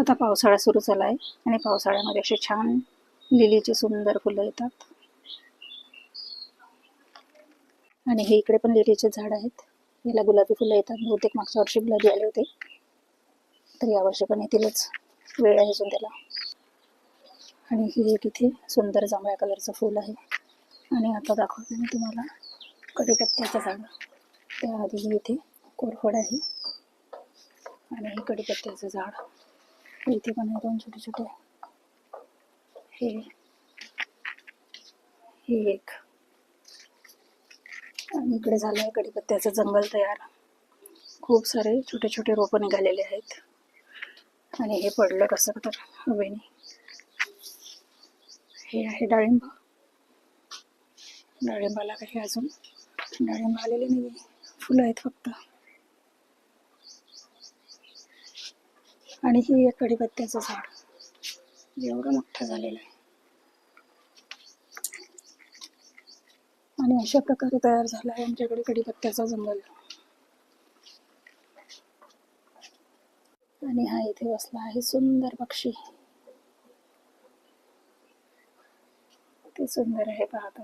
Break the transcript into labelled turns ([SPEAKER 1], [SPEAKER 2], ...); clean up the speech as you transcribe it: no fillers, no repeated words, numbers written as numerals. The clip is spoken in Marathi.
[SPEAKER 1] आता पावसाळा सुरू झाला आहे आणि पावसाळ्यामध्ये असे छान लिलीची सुंदर फुलं येतात. आणि हे इकडे पण लिलीचे झाड आहेत. याला गुलाबी फुलं येतात. बहुतेक मागच्या वर्षी गुलाबी आले होते, तर यावर्षी पण येतीलच, वेळ आहे अजून त्याला. आणि ही एक इथे सुंदर जांभळ्या कलरचं फूल आहे. आणि आता दाखवते मी तुम्हाला कढीपत्त्याचं झाड. त्याआधी इथे कोरफड आहे आणि हे कढीपत्त्याचं झाड. इथे पण आहे दोन छोटे छोटे. हे एक. आणि इकडे झालं आहे कढीपत्त्याचं जंगल तयार. खूप सारे छोटे छोटे रोपं निघालेले आहेत. आणि हे पडलं कसं तर हवेने. हे आहे डाळिंब. डाळिंबाला काही अजून डाळिंब आलेले नाही, फुलं आहेत फक्त. आणि ही एक कढीपत्त्याचं झाड एवढं मोठं झालेलं आहे. आणि अशा प्रकारे तयार झाला आहे आमच्याकडे कढीपत्त्याचा जंगल. आणि हा इथे बसला आहे सुंदर पक्षी. ते सुंदर आहे पाहतो.